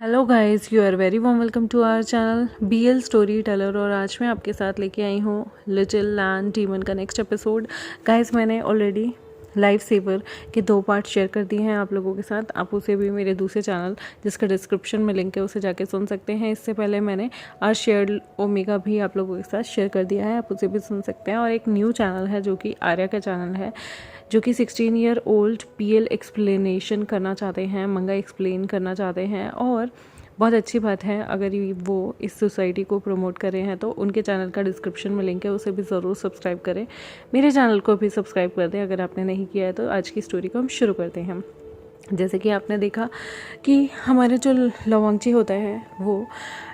Hello guys, you are very warm welcome to our channel BL story teller. और आज मैं आपके साथ लेके आई हूँ लिटिल लैंड डीमन का नेक्स्ट एपिसोड। गाइस, मैंने ऑलरेडी लाइफ सेवर के 2 पार्ट शेयर कर दिए हैं आप लोगों के साथ। आप उसे भी मेरे दूसरे चैनल जिसका डिस्क्रिप्शन में लिंक है उसे जाके सुन सकते हैं। इससे पहले मैंने आज शेयर्ड ओमेगा भी आप लोगों के साथ शेयर कर दिया है, आप उसे भी सुन सकते हैं। और एक न्यू चैनल है जो कि आर्या का चैनल है, जो कि 16 ईयर ओल्ड PL एक्सप्लेनेशन करना चाहते हैं, मंगा एक्सप्लेन करना चाहते हैं। और बहुत अच्छी बात है अगर वो इस सोसाइटी को प्रमोट कर रहे हैं तो उनके चैनल का डिस्क्रिप्शन में लिंक है, उसे भी ज़रूर सब्सक्राइब करें। मेरे चैनल को भी सब्सक्राइब कर दें अगर आपने नहीं किया है। तो आज की स्टोरी को हम शुरू करते हैं। जैसे कि आपने देखा कि हमारे जो लवांगची होता है वो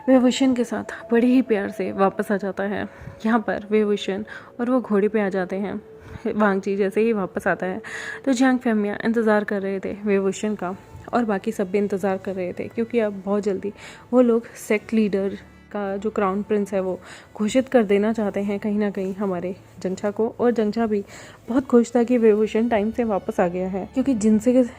वेवुशन के साथ बड़े ही प्यार से वापस आ जाता है। यहाँ पर वेवुशन और वो घोड़े पे आ जाते हैं। वांगची जैसे ही वापस आता है तो जियांग फेमिया इंतज़ार कर रहे थे वेवुशन का, और बाकी सब भी इंतज़ार कर रहे थे क्योंकि अब बहुत जल्दी वो लोग सेक्ट लीडर का जो क्राउन प्रिंस है वो घोषित कर देना चाहते हैं कहीं ना कहीं हमारे जंगछा को। और जंगछा भी बहुत खुश था कि वेवुशन टाइम से वापस आ गया है, क्योंकि जिनसे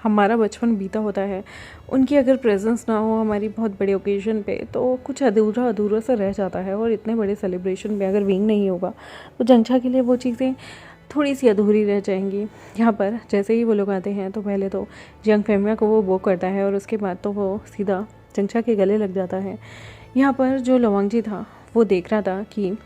हमारा बचपन बीता होता है उनकी अगर प्रेजेंस ना हो हमारी बहुत बड़े ओकेजन पे तो कुछ अधूरा अधूरा सा रह जाता है। और इतने बड़े सेलिब्रेशन में अगर विंग नहीं होगा तो जंगछा के लिए वो चीज़ें थोड़ी सी अधूरी रह जाएंगी। यहाँ पर जैसे ही वो लोग आते हैं तो पहले तो जियांग फेमिया को वो करता है और उसके बाद तो वो सीधा जंगछा के गले लग जाता है। यहाँ पर जो लवांगजी था वो देख रहा था कि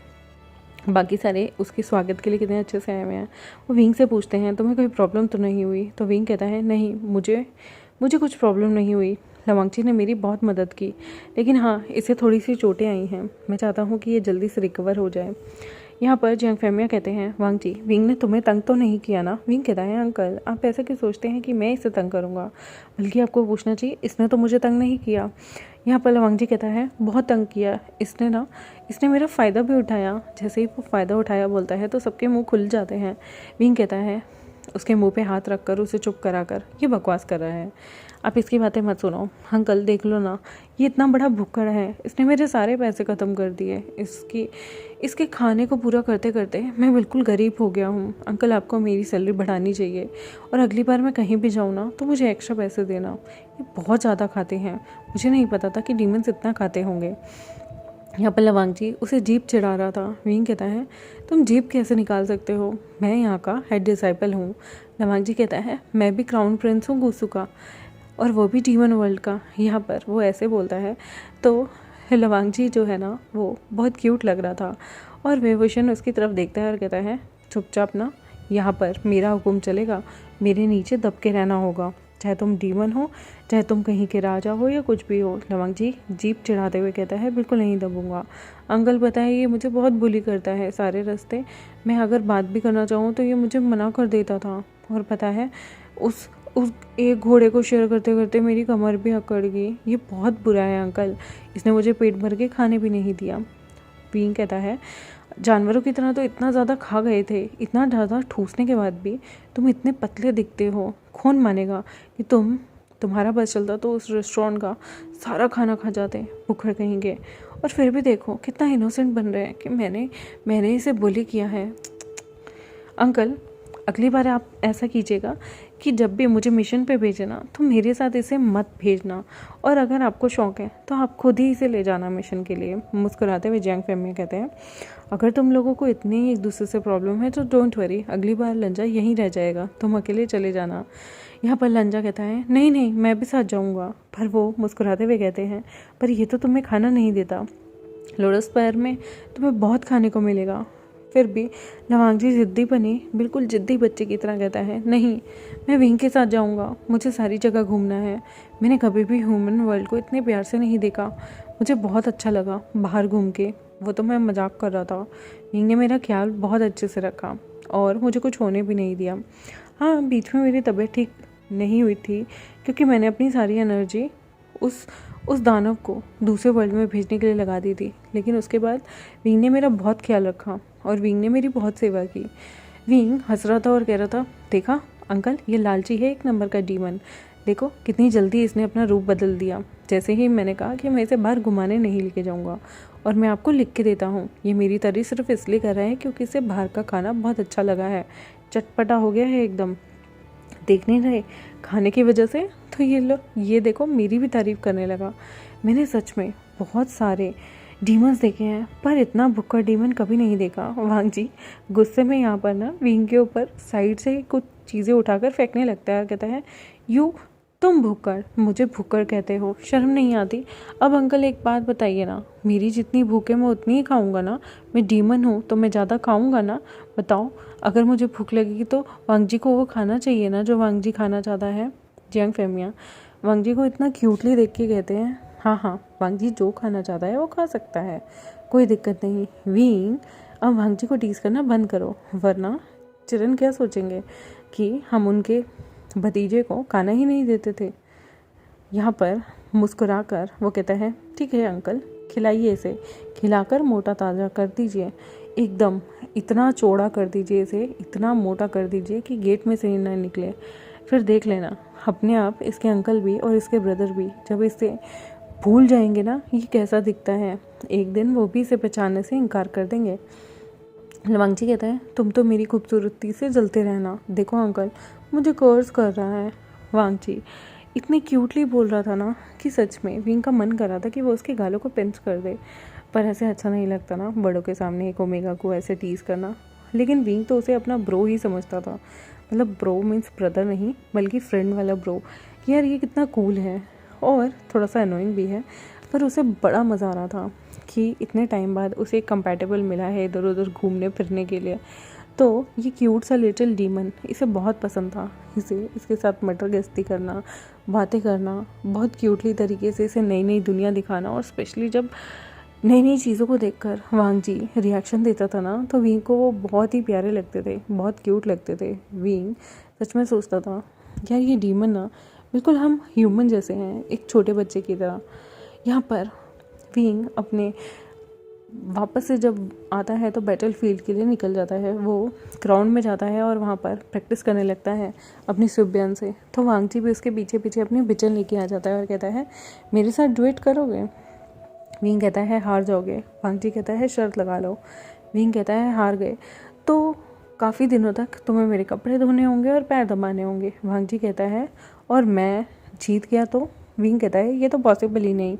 बाकी सारे उसके स्वागत के लिए कितने अच्छे से आए हुए हैं। वो विंग से पूछते हैं तुम्हें कोई प्रॉब्लम तो नहीं हुई? तो विंग कहता है नहीं, मुझे कुछ प्रॉब्लम नहीं हुई। लवांगची ने मेरी बहुत मदद की, लेकिन हाँ इसे थोड़ी सी चोटें आई हैं। मैं चाहता हूँ कि ये जल्दी से रिकवर हो जाए। यहाँ पर जियांग फेमिया कहते हैं वांगची, विंग ने तुम्हें तंग तो नहीं किया ना? विंग कहता है अंकल आप ऐसा क्यों सोचते हैं कि मैं इसे तंग करूँगा, बल्कि आपको पूछना चाहिए इसने तो मुझे तंग नहीं किया। यहाँ पर लवांगजी कहता है बहुत तंग किया इसने मेरा फ़ायदा भी उठाया। जैसे ही वो फ़ायदा उठाया बोलता है तो सबके मुंह खुल जाते हैं। विंग कहता है उसके मुंह पे हाथ रखकर उसे चुप कराकर ये बकवास कर रहा है, आप इसकी बातें मत सुनो। अंकल देख लो ना, ये इतना बड़ा भुक्कड़ है, इसने मेरे सारे पैसे ख़त्म कर दिए। इसके खाने को पूरा करते करते मैं बिल्कुल गरीब हो गया हूँ। अंकल आपको मेरी सैलरी बढ़ानी चाहिए और अगली बार मैं कहीं भी जाऊँ ना तो मुझे एक्स्ट्रा पैसे देना। ये बहुत ज़्यादा खाते हैं, मुझे नहीं पता था कि डीमन्स इतना खाते होंगे। यहाँ पर लवांगजी उसे जीप चिढ़ा रहा था। विंग कहता है तुम जीप कैसे निकाल सकते हो, मैं यहाँ का हेड डिसाइपल हूँ। लवांगजी कहता है मैं भी क्राउन प्रिंस हूँ गुसू का, और वो भी डीमन वर्ल्ड का। यहाँ पर वो ऐसे बोलता है तो लवांगजी जो है ना वो बहुत क्यूट लग रहा था। और वेवुशन उसकी तरफ देखता है और कहता है चुपचाप ना यहाँ पर मेरा हुक्म चलेगा, मेरे नीचे दब के रहना होगा, चाहे तुम डीमन हो चाहे तुम कहीं के राजा हो या कुछ भी हो। लवांगजी जीप चढ़ाते हुए कहता है बिल्कुल नहीं दबूंगा। अंकल पता है ये मुझे बहुत बुली करता है सारे रास्ते, मैं अगर बात भी करना चाहूँ तो ये मुझे मना कर देता था। और पता है उस एक घोड़े को शेयर करते करते मेरी कमर भी अकड़ गई। ये बहुत बुरा है अंकल, इसने मुझे पेट भर के खाने भी नहीं दिया। विंग कहता है जानवरों की तरह तो इतना ज़्यादा खा गए थे, इतना ज़्यादा ठूसने के बाद भी तुम इतने पतले दिखते हो। कौन मानेगा कि तुम्हारा बस चलता तो उस रेस्टोरेंट का सारा खाना खा जाते, भूखड़ कहेंगे। और फिर भी देखो कितना इनोसेंट बन रहे हैं कि मैंने इसे बुली किया है। अंकल अगली बार आप ऐसा कीजिएगा कि जब भी मुझे मिशन पे भेजना तो मेरे साथ इसे मत भेजना, और अगर आपको शौक़ है तो आप खुद ही इसे ले जाना मिशन के लिए। मुस्कुराते हुए जियांग फेमिया कहते हैं अगर तुम लोगों को इतनी ही एक दूसरे से प्रॉब्लम है तो डोंट वरी, अगली बार लंजा यहीं रह जाएगा, तुम अकेले चले जाना। यहाँ पर लंजा कहता है नहीं मैं भी साथ जाऊँगा। पर वो मुस्कुराते हुए कहते हैं पर ये तो तुम्हें खाना नहीं देता, लोटस पैर में तुम्हें बहुत खाने को मिलेगा। फिर भी लवांगजी ज़िद्दी बनी, बिल्कुल ज़िद्दी बच्चे की तरह कहता है नहीं मैं विंग के साथ जाऊंगा, मुझे सारी जगह घूमना है। मैंने कभी भी ह्यूमन वर्ल्ड को इतने प्यार से नहीं देखा, मुझे बहुत अच्छा लगा बाहर घूम के। वो तो मैं मजाक कर रहा था, विंग ने मेरा ख्याल बहुत अच्छे से रखा और मुझे कुछ होने भी नहीं दिया। हाँ बीच में मेरी तबीयत ठीक नहीं हुई थी क्योंकि मैंने अपनी सारी एनर्जी उस दानव को दूसरे वर्ल्ड में भेजने के लिए लगा दी थी, लेकिन उसके बाद विंग ने मेरा बहुत ख्याल रखा और विंग ने मेरी बहुत सेवा की। विंग हंस रहा था और कह रहा था देखा अंकल ये लालची है एक नंबर का डीमन, देखो कितनी जल्दी इसने अपना रूप बदल दिया। जैसे ही मैंने कहा कि मैं इसे बाहर घुमाने नहीं लेके जाऊंगा, और मैं आपको लिख के देता हूँ ये मेरी तारीफ सिर्फ इसलिए कर रहा है क्योंकि इसे बाहर का खाना बहुत अच्छा लगा है, चटपटा हो गया है एकदम। देख नहीं रहे खाने की वजह से? तो ये लो, ये देखो मेरी भी तारीफ़ करने लगा। मैंने सच में बहुत सारे डीमंस देखे हैं पर इतना भुक्कड़ डीमन कभी नहीं देखा। वांग जी गुस्से में यहाँ पर ना विंग के ऊपर साइड से कुछ चीज़ें उठाकर फेंकने लगता है और कहता है, यू तुम भुक्कड़, मुझे भुक्कड़ कहते हो, शर्म नहीं आती? अब अंकल एक बात बताइए ना, मेरी जितनी भूख है मैं उतनी ही खाऊंगा ना, मैं डीमन हूँ तो मैं ज़्यादा खाऊंगा ना? बताओ, अगर मुझे भूख लगेगी तो वांग जी को वो खाना चाहिए ना जो वांग जी खाना चाहता है। जियांग फेमिया वांग जी को इतना क्यूटली देख के कहते हैं, हाँ हाँ, वांग जी जो खाना चाहता है वो खा सकता है, कोई दिक्कत नहीं। विंग अब वांग जी को टीज करना बंद करो, वरना चिरन क्या सोचेंगे कि हम उनके भतीजे को खाना ही नहीं देते थे। यहाँ पर मुस्कुराकर वो कहता है, ठीक है अंकल, खिलाइए इसे, खिलाकर मोटा ताज़ा कर दीजिए, एकदम इतना चौड़ा कर दीजिए इसे, इतना मोटा कर दीजिए कि गेट में से ही ना निकले। फिर देख लेना अपने आप इसके अंकल भी और इसके ब्रदर भी जब इसे भूल जाएंगे ना ये कैसा दिखता है, एक दिन वो भी इसे पहचानने से इनकार कर देंगे। वांग जी कहता है, तुम तो मेरी खूबसूरती से जलते रहना, देखो अंकल मुझे कर्ज कर रहा है। वांग जी इतने क्यूटली बोल रहा था ना कि सच में विंग का मन कर रहा था कि वो उसके गालों को पिंच कर दे, पर ऐसे अच्छा नहीं लगता ना बड़ों के सामने एक ओमेगा को ऐसे टीज करना। लेकिन विंग तो उसे अपना ब्रो ही समझता था, मतलब ब्रो मीन्स ब्रदर नहीं बल्कि फ्रेंड वाला ब्रो, कि यार ये कितना कूल है और थोड़ा सा अनोइंग भी है, पर उसे बड़ा मज़ा आ रहा था कि इतने टाइम बाद उसे एक कंपैटिबल मिला है इधर उधर घूमने फिरने के लिए। तो ये क्यूट सा लिटिल डीमन इसे बहुत पसंद था, इसे इसके साथ मटर गश्ती करना, बातें करना, बहुत क्यूटली तरीके से इसे नई नई दुनिया दिखाना, और स्पेशली जब नई नई चीज़ों को देखकर वांग जी रिएक्शन देता था ना तो विंग को वो बहुत ही प्यारे लगते थे, बहुत क्यूट लगते थे। विंग सच में सोचता था, यार ये डीमन ना बिल्कुल हम ह्यूमन जैसे हैं, एक छोटे बच्चे की तरह। यहाँ पर विंग अपने वापस से जब आता है तो बैटल फील्ड के लिए निकल जाता है, वो ग्राउंड में जाता है और वहाँ पर प्रैक्टिस करने लगता है अपनी सुब्यान से। तो वांग जी भी उसके पीछे पीछे अपनी बिचन लेके आ जाता है और कहता है, मेरे साथ डुएट करोगे? विंग कहता है, हार जाओगे। वांग जी कहता है, शर्त लगा लो। विंग कहता है, हार गए तो काफ़ी दिनों तक तुम्हें मेरे कपड़े धोने होंगे और पैर दबाने होंगे। वांग जी कहता है, और मैं जीत गया तो? विंग कहता है, ये तो पॉसिबल ही नहीं,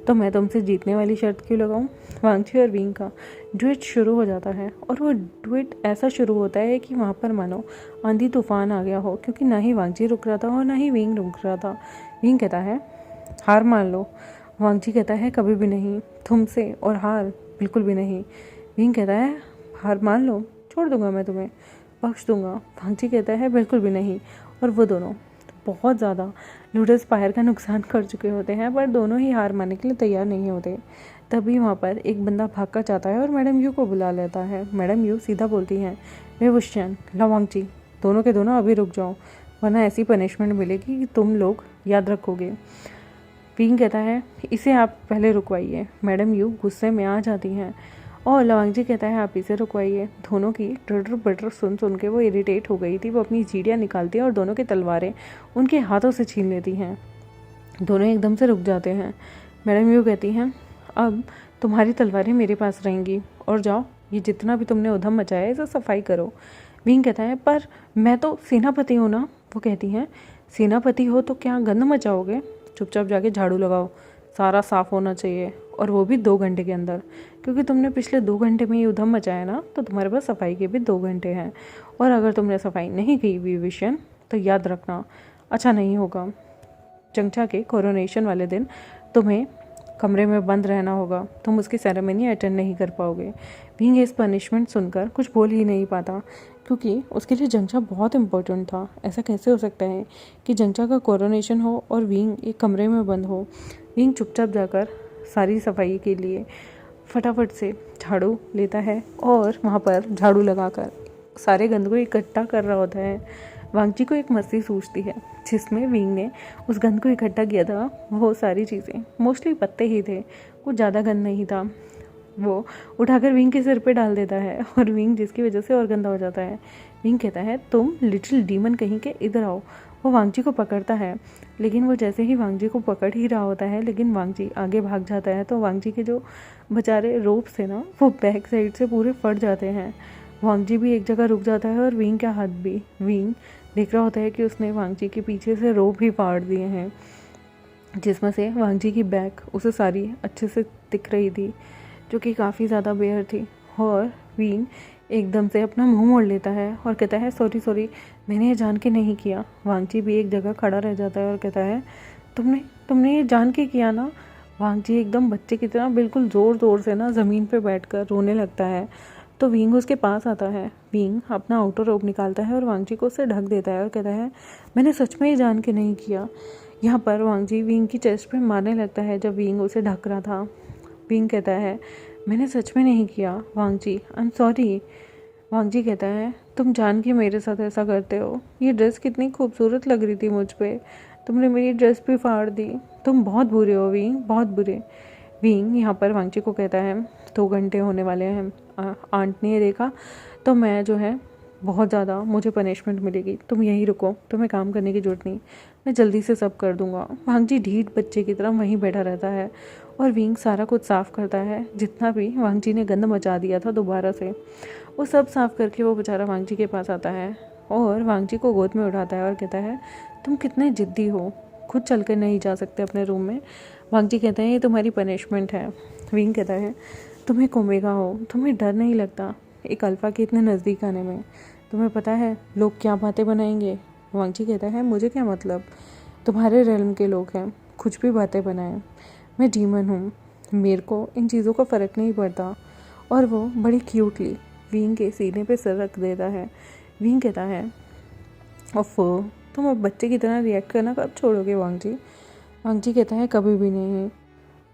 तो मैं तुमसे जीतने वाली शर्त क्यों लगाऊं? वांग जी और विंग का डुएट शुरू हो जाता है, और वो डुएट ऐसा शुरू होता है कि वहाँ पर मानो आंधी तूफान आ गया हो, क्योंकि ना ही वांग जी रुक रहा था और ना ही विंग रुक रहा था। विंग कहता है, हार मान लो। वांग जी कहता है, कभी भी नहीं, तुमसे और हार बिल्कुल भी नहीं। विंग कहता है, हार मान लो, छोड़ दूंगा मैं तुम्हें, बख्श दूंगा। वांग जी कहता है, बिल्कुल भी नहीं। और वो दोनों बहुत ज़्यादा लूडो स्पायर का नुकसान कर चुके होते हैं, पर दोनों ही हार मानने के लिए तैयार नहीं होते। तभी वहाँ पर एक बंदा भाग कर जाता है और मैडम यू को बुला लेता है। मैडम यू सीधा बोलती हैं, वे वुश्चन, ला वांग जी, दोनों के दोनों अभी रुक जाओ, वरना ऐसी पनिशमेंट मिलेगी कि तुम लोग याद रखोगे। विंग कहता है, इसे आप पहले रुकवाइए। मैडम यू गुस्से में आ जाती हैं और लवांग जी कहता है, आप इसे रुकवाइए। दोनों की ट्रिटर बिटर सुन सुन के वो इरिटेट हो गई थी, वो अपनी जीडियाँ निकालती है और दोनों की तलवारें उनके हाथों से छीन लेती हैं। दोनों एकदम से रुक जाते हैं। मैडम यू कहती हैं, अब तुम्हारी तलवारें मेरे पास रहेंगी, और जाओ ये जितना भी तुमने उधम मचाया है इसे सफाई करो। विंग कहता है, पर मैं तो सेनापति हूँ ना। वो कहती हैं, सेनापति हो तो क्या गंद मचाओगे? चुपचाप जाके झाड़ू लगाओ, सारा साफ़ होना चाहिए, और वो भी 2 घंटे के अंदर, क्योंकि तुमने पिछले 2 घंटे में ये उधम मचाया ना, तो तुम्हारे पास सफाई के भी 2 घंटे हैं, और अगर तुमने सफाई नहीं की विविशन तो याद रखना अच्छा नहीं होगा। चंगचा के कोरोनेशन वाले दिन तुम्हें कमरे में बंद रहना होगा, तुम उसकी सेरेमनी अटेंड नहीं कर पाओगे। विंग इस पनिशमेंट सुनकर कुछ बोल ही नहीं पाता, क्योंकि उसके लिए जंगचा बहुत इम्पोर्टेंट था। ऐसा कैसे हो सकता है कि जंगचा का कोरोनेशन हो और विंग एक कमरे में बंद हो। विंग चुपचाप जाकर सारी सफाई के लिए फटाफट से झाड़ू लेता है और वहाँ पर झाड़ू लगाकर सारे गंद को इकट्ठा कर रहा होता है। वांग जी को एक मस्ती सूझती है जिसमें विंग ने उस गंद को इकट्ठा किया था। वो सारी चीज़ें मोस्टली पत्ते ही थे, कुछ ज़्यादा गंद नहीं था। वो उठाकर विंग के सिर पे डाल देता है और विंग जिसकी वजह से और गंदा हो जाता है। विंग कहता है, तुम लिटिल डीमन कहीं के, इधर आओ। वो वांग जी को पकड़ता है, लेकिन वो जैसे ही वांग जी को पकड़ ही रहा होता है, लेकिन वांग जी आगे भाग जाता है, तो वांग जी के जो बेचारे रोप्स थे ना वो बैक साइड से पूरे फट जाते हैं। वांग जी भी एक जगह रुक जाता है और विंग का हाथ भी। विंग देख रहा होता है कि उसने वांगजी के पीछे से रोप भी फाड़ दिए हैं, जिसमें से वांगजी की बैक उसे सारी अच्छे से दिख रही थी, जो कि काफ़ी ज़्यादा बेयर थी। और विंग एकदम से अपना मुंह मोड़ लेता है और कहता है सॉरी सॉरी, मैंने ये जान के नहीं किया। वांगजी भी एक जगह खड़ा रह जाता है और कहता है तुमने तुमने ये जान के किया ना। वांगजी एकदम बच्चे की तरह बिल्कुल ज़ोर ज़ोर से ना ज़मीन पे बैठकर रोने लगता है। तो विंग उसके पास आता है। विंग अपना आउटर रोप निकालता है और वांगजी को उससे ढक देता है और कहता है मैंने सच में ये जान के नहीं किया। यहाँ पर वांगजी विंग की चेस्ट पे मारने लगता है जब विंग उसे ढक रहा था। विंग कहता है मैंने सच में नहीं किया वांगजी, आई एम सॉरी। वांगजी कहता है तुम जान के मेरे साथ ऐसा करते हो। ये ड्रेस कितनी खूबसूरत लग रही थी मुझ पे, तुमने मेरी ड्रेस भी फाड़ दी। तुम बहुत बुरे हो विंग, बहुत बुरे। विंग यहाँ पर वांगजी को कहता है 2 घंटे होने वाले हैं, आंट ने देखा तो मैं जो है बहुत ज़्यादा मुझे पनिशमेंट मिलेगी, तुम यहीं रुको, तुम्हें काम करने की ज़रूरत नहीं, मैं जल्दी से सब कर दूंगा। वांगजी ढीठ बच्चे की तरह वहीं बैठा रहता है और विंग सारा कुछ साफ़ करता है, जितना भी वांगजी ने गंद मचा दिया था दोबारा से वो सब साफ़ करके वो बेचारा वांगजी के पास आता है और वांगजी को गोद में उठाता है और कहता है तुम कितने ज़िद्दी हो, खुद चल कर नहीं जा सकते अपने रूम में। वांगजी कहते हैं ये तुम्हारी पनिशमेंट है। विंग कहता है तुम एक ओमेगा हो, तुम्हें डर नहीं लगता एक अल्फ़ा के इतने नज़दीक आने में, तुम्हें पता है लोग क्या बातें बनाएंगे। वांगजी कहता है मुझे क्या मतलब, तुम्हारे रेलम के लोग हैं, कुछ भी बातें बनाएं, मैं डीमन हूँ, मेरे को इन चीज़ों का फ़र्क नहीं पड़ता। और वो बड़ी क्यूटली विंग के सीने पे सर रख देता है। विंग कहता है ओफो, तुम अब बच्चे की तरह रिएक्ट करना कब छोड़ोगे वांगजी। वांगजी कहता है कभी भी नहीं,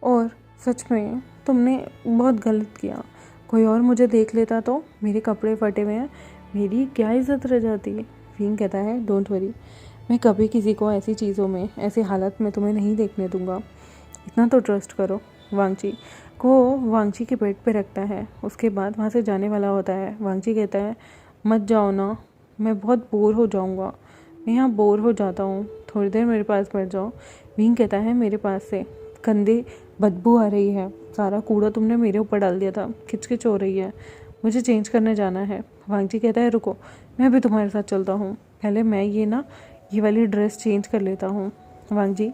और सच में तुमने बहुत गलत किया, कोई और मुझे देख लेता तो, मेरे कपड़े फटे हुए हैं, मेरी क्या इज्जत रह जाती। विंग कहता है डोंट वरी, मैं कभी किसी को ऐसी चीज़ों में ऐसी हालत में तुम्हें नहीं देखने दूंगा, इतना तो ट्रस्ट करो। वांगजी को वांगजी के बेड पे रखता है, उसके बाद वहाँ से जाने वाला होता है। वांगजी कहता है मत जाओ ना, मैं बहुत बोर हो जाऊँगा, मैं यहाँ बोर हो जाता हूँ, थोड़ी देर मेरे पास बैठ जाओ। विंग कहता है मेरे पास से गंदी बदबू आ रही है, सारा कूड़ा तुमने मेरे ऊपर डाल दिया था, खिचखिच हो रही है, मुझे चेंज करने जाना है। वांगजी कहता है रुको, मैं भी तुम्हारे साथ चलता हूँ, पहले मैं ये वाली ड्रेस चेंज कर लेता हूँ। वांगजी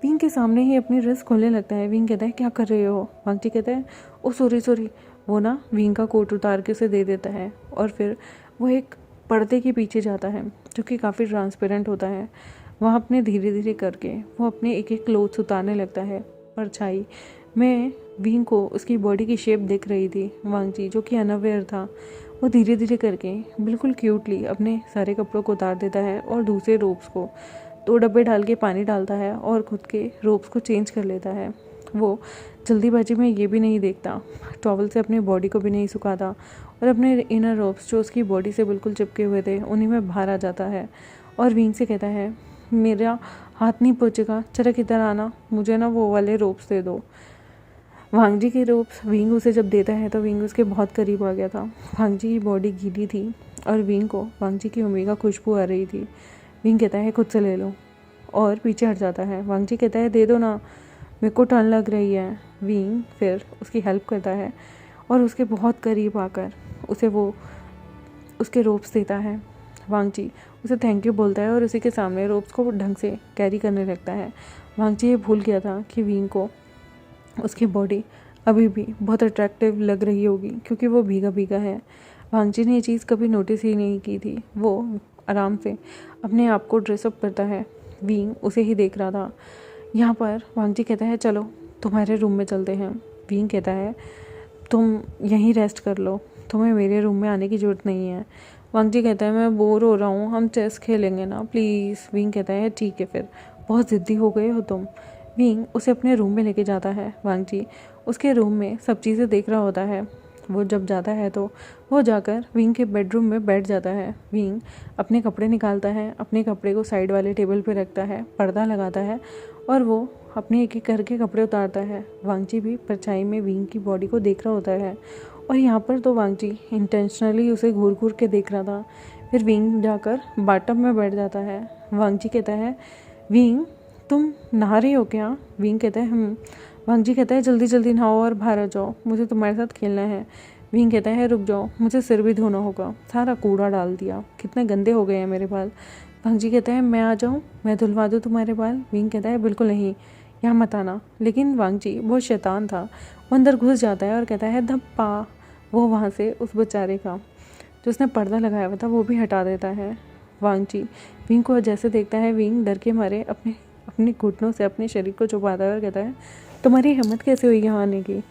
विंग के सामने ही अपनी ड्रेस खोलने लगता है। विंग कहता है क्या कर रहे हो। वांगजी कहता है ओ सॉरी सॉरी, वो ना विंग का कोट उतार के उसे दे देता है और फिर वो एक पर्दे के पीछे जाता है जो कि काफ़ी ट्रांसपेरेंट होता है। वहाँ अपने धीरे धीरे करके वो अपने एक एक क्लोथ्स उतारने लगता है। परछाई में विंग को उसकी बॉडी की शेप दिख रही थी। वांगजी जो कि अनअवेयर था, वो धीरे धीरे करके बिल्कुल क्यूटली अपने सारे कपड़ों को उतार देता है और दूसरे रोप्स को 2 डब्बे डाल के पानी डालता है और खुद के रोप्स को चेंज कर लेता है। वो जल्दीबाजी में ये भी नहीं देखता, टॉवल से अपनी बॉडी को भी नहीं सुखाता और अपने इनर रोप्स जो उसकी बॉडी से बिल्कुल चिपके हुए थे उन्हीं में बाहर आ जाता है और विंग से कहता है मेरा हाथ नहीं पहुँचेगा, जरा किधर आना, मुझे ना वो वाले रोप्स दे दो। वांगजी के रोप्स विंग उसे जब देता है तो विंग उसके बहुत करीब आ गया था। वांगजी की बॉडी गीली थी और विंग को वांगजी की ओमेगा खुशबू आ रही थी। विंग कहता है खुद से ले लो और पीछे हट जाता है। वांगजी कहता है दे दो ना, मेरे को ठंड लग रही है। विंग फिर उसकी हेल्प करता है और उसके बहुत करीब आकर उसे वो उसके रोप्स देता है। वांगजी उसे थैंक यू बोलता है और उसी के सामने रोप्स को ढंग से कैरी करने लगता है। वांगजी ये भूल गया था कि विंग को उसकी बॉडी अभी भी बहुत अट्रैक्टिव लग रही होगी क्योंकि वो भीगा भीगा है। वांगजी ने ये चीज़ कभी नोटिस ही नहीं की थी। वो आराम से अपने आप को ड्रेसअप करता है, विंग उसे ही देख रहा था। यहाँ पर वांगजी कहता है चलो तुम्हारे रूम में चलते हैं। विंग कहता है तुम यहीं रेस्ट कर लो, तुम्हें मेरे रूम में आने की ज़रूरत नहीं है। वांगजी कहता है मैं बोर हो रहा हूँ, हम चेस खेलेंगे ना प्लीज़। विंग कहता है ठीक है फिर, बहुत ज़िद्दी हो गए हो तुम। विंग उसे अपने रूम में लेके जाता है। वांगजी उसके रूम में सब चीज़ें देख रहा होता है। वो जब जाता है तो वो जाकर विंग के बेडरूम में बैठ जाता है। विंग अपने कपड़े निकालता है, अपने कपड़े को साइड वाले टेबल पे रखता है, पर्दा लगाता है और वो अपने एक एक करके कपड़े उतारता है। वांगजी भी परछाई में विंग की बॉडी को देख रहा होता है और यहाँ पर तो वांगजी इंटेंशनली उसे घूर घूर के देख रहा था। फिर विंग जाकर बाथटब में बैठ जाता है। वांगजी कहता है विंग तुम नहा रही हो क्या। विंग कहता है वांगजी कहता है जल्दी जल्दी नहाओ और बाहर आ जाओ, मुझे तुम्हारे साथ खेलना है। विंग कहता है रुक जाओ, मुझे सिर भी धोना होगा, सारा कूड़ा डाल दिया, कितने गंदे हो गए हैं मेरे बाल। वांगजी कहता है मैं आ जाऊँ, मैं धुलवा दूँ तुम्हारे बाल। विंग कहता है बिल्कुल नहीं, यहाँ मत आना। लेकिन वांगजी बहुत शैतान था, वो अंदर घुस जाता है और कहता है धप्पा। वो वहाँ से उस बेचारे का जो उसने पर्दा लगाया हुआ था वो भी हटा देता है। वांगजी विंग को जैसे देखता है, विंग डर के मारे अपने अपने घुटनों से अपने शरीर को छुपाता है और कहता है तुम्हारी हिम्मत कैसे हुई यहाँ आने की।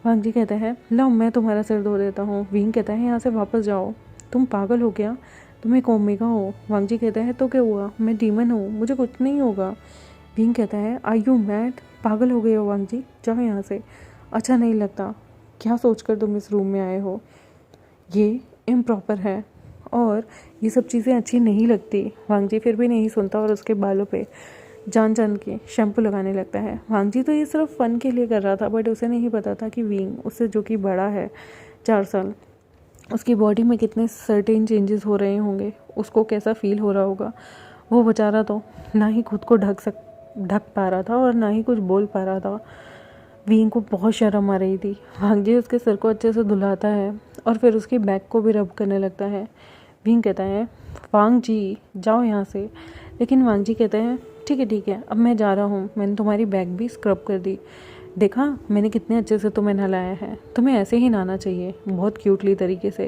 वांगजी कहता है लो मैं तुम्हारा सिर धो देता हूँ। विंग कहता है यहाँ से वापस जाओ, तुम पागल हो क्या, तुम एक ओमेगा हो। वांगजी कहता है तो क्या हुआ, मैं डीमन हूँ, मुझे कुछ नहीं होगा। विंग कहता है आर यू मैड, पागल हो गए हो वांगजी, जाओ यहाँ से, अच्छा नहीं लगता। क्या सोचकर तुम इस रूम में आए हो, ये इम्प्रॉपर है और ये सब चीज़ें अच्छी नहीं लगती। वांगजी फिर भी नहीं सुनता और उसके बालों पे जान जान के शैम्पू लगाने लगता है। वांगजी तो ये सिर्फ फ़न के लिए कर रहा था, बट उसे नहीं पता था कि विंग उससे जो कि बड़ा है 4 साल, उसकी बॉडी में कितने सर्टेन चेंजेस हो रहे होंगे, उसको कैसा फील हो रहा होगा। वो बेचारा तो ना ही खुद को ढक पा रहा था और ना ही कुछ बोल पा रहा था। विंग को बहुत शर्म आ रही थी। वांगजी उसके सिर को अच्छे से धुलाता है और फिर उसकी बैक को भी रब करने लगता है। विंग कहता है वांगजी जाओ यहाँ से। लेकिन वांगजी कहता है ठीक है अब मैं जा रहा हूँ, मैंने तुम्हारी बैक भी स्क्रब कर दी, देखा मैंने कितने अच्छे से तुम्हें नहलाया है, तुम्हें ऐसे ही नहाना चाहिए, बहुत क्यूटली तरीके से।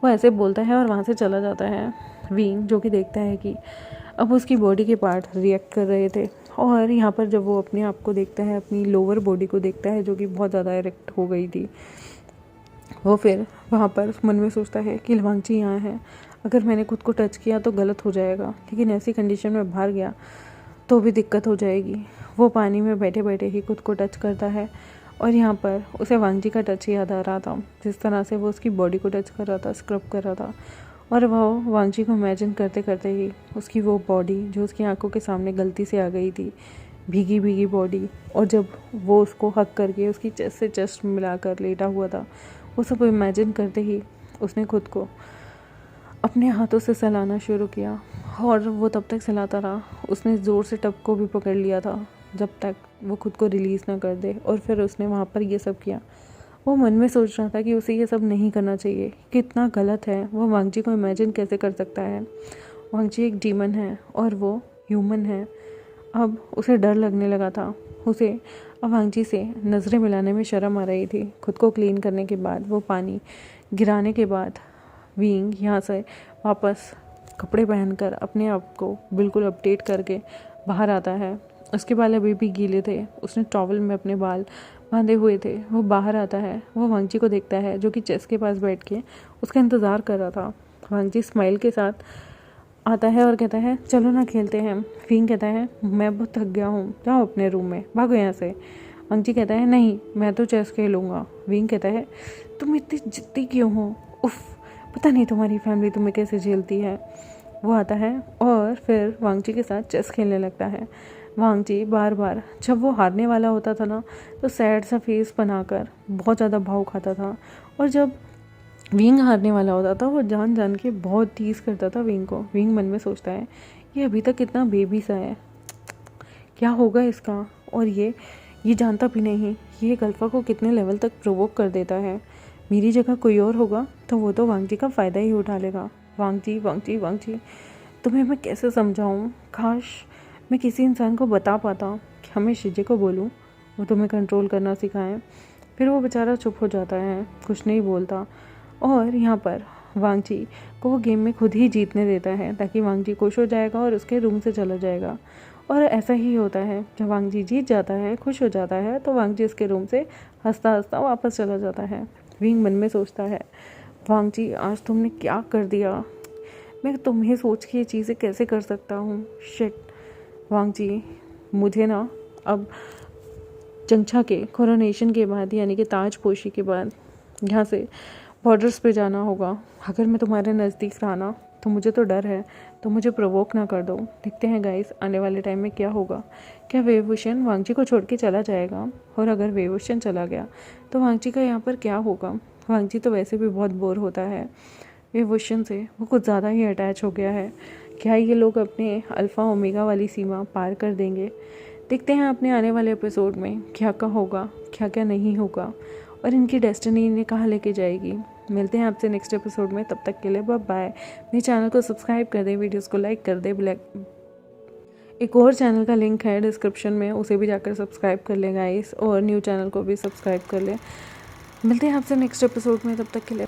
वो ऐसे बोलता है और वहाँ से चला जाता है। विंग जो कि देखता है कि अब उसकी बॉडी के पार्ट रिएक्ट कर रहे थे और यहाँ पर जब वो अपने आप को देखता है, अपनी लोअर बॉडी को देखता है जो कि बहुत ज़्यादा इरेक्ट हो गई थी, वो फिर वहाँ पर मन में सोचता है कि वांगजी यहाँ है, अगर मैंने खुद को टच किया तो गलत हो जाएगा, लेकिन ऐसी कंडीशन में बाहर गया तो भी दिक्कत हो जाएगी। वो पानी में बैठे बैठे ही खुद को टच करता है और यहाँ पर उसे वांगजी का टच याद आ रहा था, जिस तरह से वो उसकी बॉडी को टच कर रहा था, स्क्रब कर रहा था। और वह वांगजी को इमेजिन करते करते ही उसकी वो बॉडी जो उसकी आंखों के सामने गलती से आ गई थी, भीगी भीगी बॉडी, और जब वो उसको हक करके उसकी चेस्ट से चेस्ट मिलाकर लेटा हुआ था, वो सब इमेजिन करते ही उसने खुद को अपने हाथों से सहलाना शुरू किया। और वो तब तक सहलाता रहा, उसने ज़ोर से टब को भी पकड़ लिया था जब तक वो खुद को रिलीज़ ना कर दे। और फिर उसने वहाँ पर ये सब किया। वो मन में सोच रहा था कि उसे ये सब नहीं करना चाहिए, कितना गलत है, वो वांगजी को इमेजिन कैसे कर सकता है। वांगजी एक डीमन है और वो ह्यूमन है। अब उसे डर लगने लगा था, उसे अब वांगजी से नज़रें मिलाने में शर्म आ रही थी। खुद को क्लीन करने के बाद, वो पानी गिराने के बाद, विंग यहाँ से वापस कपड़े पहनकर अपने आप को बिल्कुल अपडेट करके बाहर आता है। उसके बाल अभी भी गीले थे, उसने टॉवल में अपने बाल बांधे हुए थे। वो बाहर आता है, वो वांगजी को देखता है जो कि चेस के पास बैठ के उसका इंतज़ार कर रहा था। वांगजी स्माइल के साथ आता है और कहता है चलो ना खेलते हैं। विंग कहता है मैं बहुत थक गया हूँ, जाओ अपने रूम में, भागो यहाँ से। वांगजी कहता है नहीं मैं तो चेस खेलूँगा। विंग कहता है तुम इतनी जिद्दी क्यों हो, उफ, पता नहीं तुम्हारी फैमिली तुम्हें कैसे झेलती है। वो आता है और फिर वांगजी के साथ चेस खेलने लगता है। वांगजी बार बार जब वो हारने वाला होता था ना, तो सैड सा फेस बनाकर बहुत ज़्यादा भाव खाता था, और जब विंग हारने वाला होता था वो जान जान के बहुत टीज़ करता था विंग को। विंग मन में सोचता है ये अभी तक कितना बेबी सा है, क्या होगा इसका, और ये जानता भी नहीं ये अल्फा को कितने लेवल तक प्रोवोक कर देता है। मेरी जगह कोई और होगा तो वो तो वांगजी का फ़ायदा ही उठा लेगा। वांगजी वांगजी वांगजी, तुम्हें मैं कैसे समझाऊँ, काश मैं किसी इंसान को बता पाता कि हमें शिजे को बोलूँ वो तुम्हें कंट्रोल करना सिखाएं। फिर वो बेचारा चुप हो जाता है, कुछ नहीं बोलता, और यहाँ पर वांगजी को वो गेम में खुद ही जीतने देता है ताकि वांगजी खुश हो जाएगा और उसके रूम से चला जाएगा। और ऐसा ही होता है, जब वांगजी जीत जाता है, खुश हो जाता है, तो वांगजी उसके रूम से हंसता हंसता वापस चला जाता है। विंग मन में सोचता है वांगजी आज तुमने क्या कर दिया, मैं तुम्हें सोच के ये चीज़ें कैसे कर सकता हूँ, शिट। वांगजी मुझे ना अब चंगचा के कोरोनेशन के बाद यानी कि ताजपोशी के बाद यहाँ से बॉर्डर्स पे जाना होगा। अगर मैं तुम्हारे नज़दीक रहा ना तो मुझे तो डर है, तो मुझे प्रोवोक ना कर दो। देखते हैं गाइस आने वाले टाइम में क्या होगा, क्या वेवोशन वांगजी को छोड़ के चला जाएगा, और अगर वेवोशन चला गया तो वांगजी का यहाँ पर क्या होगा। वांगजी तो वैसे भी बहुत बोर होता है वेवोशन से, वो कुछ ज़्यादा ही अटैच हो गया है। क्या ये लोग अपने अल्फ़ा ओमेगा वाली सीमा पार कर देंगे। देखते हैं अपने आने वाले एपिसोड में क्या क्या होगा, क्या क्या नहीं होगा, और इनकी डेस्टिनी इन्हें कहाँ लेके जाएगी। मिलते हैं आपसे नेक्स्ट एपिसोड में, तब तक के लिए बाय बाय। मेरे चैनल को सब्सक्राइब कर दें, वीडियोस को लाइक कर दें। एक और चैनल का लिंक है डिस्क्रिप्शन में, उसे भी जाकर सब्सक्राइब कर लें गाइस, और न्यू चैनल को भी सब्सक्राइब कर लें। मिलते हैं आपसे नेक्स्ट एपिसोड में, तब तक के लिए।